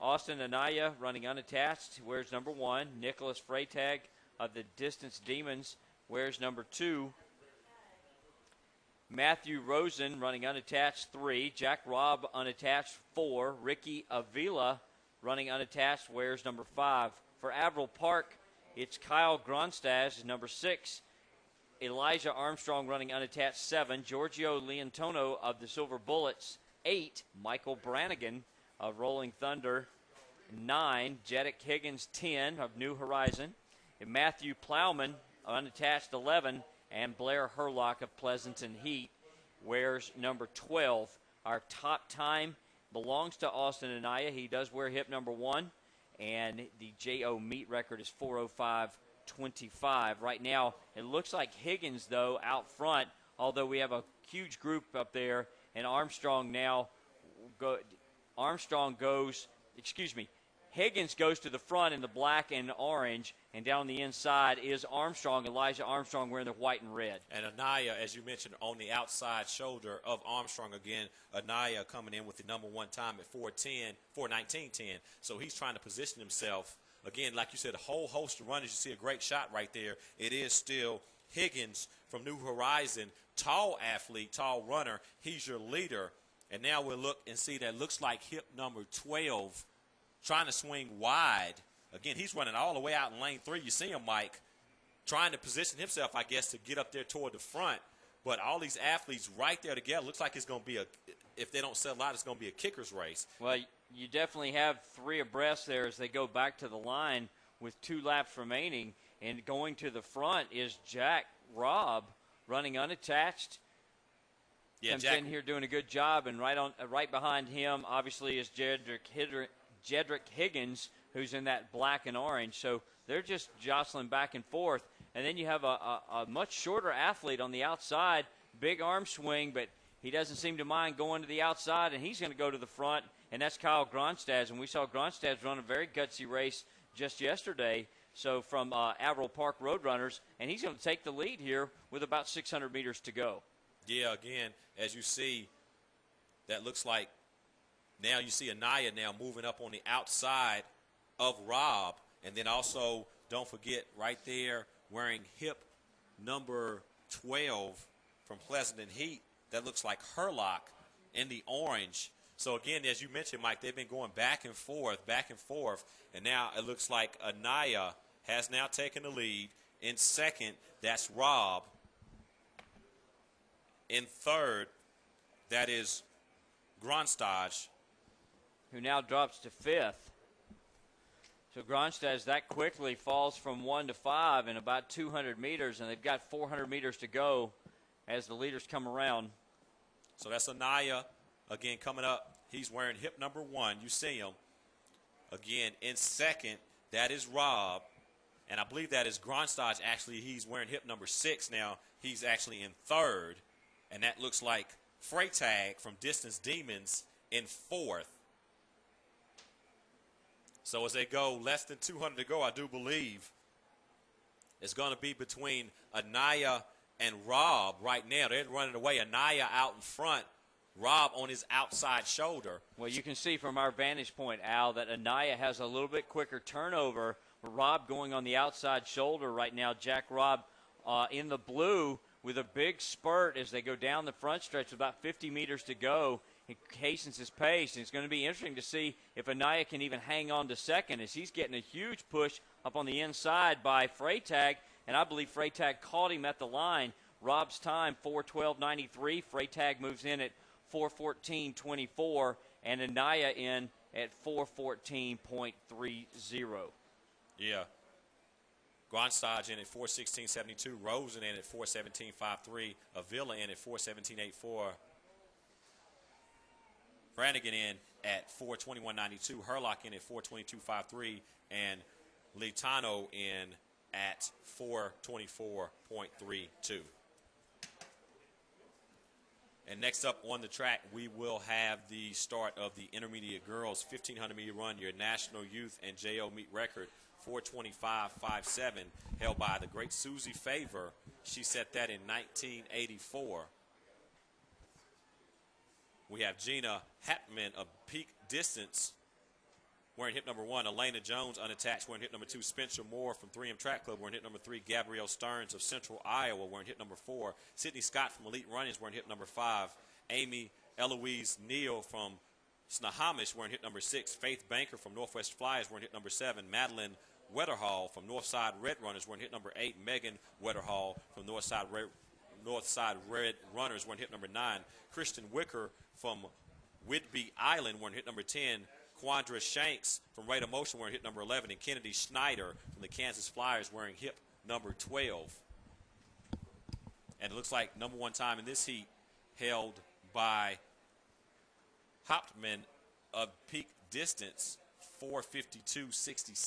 Austin Anaya running unattached, wears number 1. Nicholas Freytag of the Distance Demons wears number 2. Matthew Rosen running unattached, 3. Jack Robb unattached, 4. Ricky Avila running unattached wears number 5. For Averill Park, it's Kyle Gronstad, number 6. Elijah Armstrong running unattached, 7. Giorgio Leontono of the Silver Bullets, 8. Michael Brannigan of Rolling Thunder, 9. Jeddick Higgins, 10 of New Horizon. And Matthew Plowman unattached, 11. And Blair Herlock of Pleasanton Heat wears number 12. Our top time belongs to Austin Anaya. He does wear hip number 1. And the JO meet record is 4:05:25. Right now, it looks like Higgins, though, out front, although we have a huge group up there. And Higgins goes to the front in the black and orange, and down the inside is Armstrong, Elijah Armstrong, wearing the white and red. And Anaya, as you mentioned, on the outside shoulder of Armstrong again. Anaya coming in with the number 1 time at 4:19:10. So he's trying to position himself. Again, like you said, a whole host of runners. You see a great shot right there. It is still Higgins from New Horizon, tall athlete, tall runner. He's your leader. And now we'll look and see that looks like hip number 12 trying to swing wide. Again, he's running all the way out in lane 3. You see him, Mike, trying to position himself, I guess, to get up there toward the front. But all these athletes right there together, looks like it's going to be if they don't sell out, it's going to be a kicker's race. Well, you definitely have 3 abreast there as they go back to the line with 2 laps remaining. And going to the front is Jack Robb running unattached. Yeah, Comes in here doing a good job, and right behind him, obviously, is Jedrick Higgins, who's in that black and orange. So they're just jostling back and forth. And then you have a much shorter athlete on the outside, big arm swing, but he doesn't seem to mind going to the outside, and he's going to go to the front, and that's Kyle Gronstad. And we saw Gronstad run a very gutsy race just yesterday, so from Averill Park Roadrunners, and he's going to take the lead here with about 600 meters to go. Yeah, again, as you see, that looks like now you see Anaya now moving up on the outside of Robb. And then also, don't forget, right there, wearing hip number 12 from Pleasanton Heat, that looks like Herlock in the orange. So, again, as you mentioned, Mike, they've been going back and forth. And now it looks like Anaya has now taken the lead. In second, that's Robb. In third, that is Gronstad, who now drops to 5th. So Gronstad that quickly falls from 1 to 5 in about 200 meters, and they've got 400 meters to go as the leaders come around. So that's Anaya, again, coming up. He's wearing hip number 1. You see him. Again, in second, that is Robb. And I believe that is Gronstad. Actually, he's wearing hip number 6 now. He's actually in third. And that looks like Freytag from Distance Demons in 4th. So as they go less than 200 to go, I do believe it's going to be between Anaya and Robb right now. They're running away. Anaya out in front, Robb on his outside shoulder. Well, you can see from our vantage point, Al, that Anaya has a little bit quicker turnover. Robb going on the outside shoulder right now. Jack Robb in the blue with a big spurt as they go down the front stretch with about 50 meters to go. He hastens his pace, and it's going to be interesting to see if Anaya can even hang on to second as he's getting a huge push up on the inside by Freytag, and I believe Freytag caught him at the line. Robb's time, 4:12.93. Freytag moves in at 4:14.24, and Anaya in at 4:14.30. Yeah. Gronstad in at 4:16.72. Rosen in at 4:17.53. Avila in at 4:17.84. Brannigan in at 4:21.92. Herlock in at 4:22.53. And Litano in at 4:24.32. And next up on the track, we will have the start of the intermediate girls 1,500 meter run, your national youth and JO meet record, 4:25.57, held by the great Susie Favor. She set that in 1984. We have Gina Hatman of Peak Distance wearing hip number 1. Elena Jones, unattached, wearing hip number 2. Spencer Moore from 3M Track Club, wearing hip number 3. Gabrielle Stearns of Central Iowa, wearing hip number 4. Sydney Scott from Elite Runnings, wearing hip number 5. Amy Eloise Neal from Snohomish, wearing hip number 6. Faith Banker from Northwest Flyers, wearing hip number 7. Madeline Wetterhall from Northside Red Runners, wearing hip number 8. Megan Wetterhall from Northside Red Runners, wearing hip number 9. Kristen Wicker from Whidbey Island, wearing hip number 10. Quandra Shanks from Rate of Motion, wearing hip number 11. And Kennedy Schneider from the Kansas Flyers, wearing hip number 12. And it looks like number 1 time in this heat held by Hauptmann of peak distance, 4:52.66.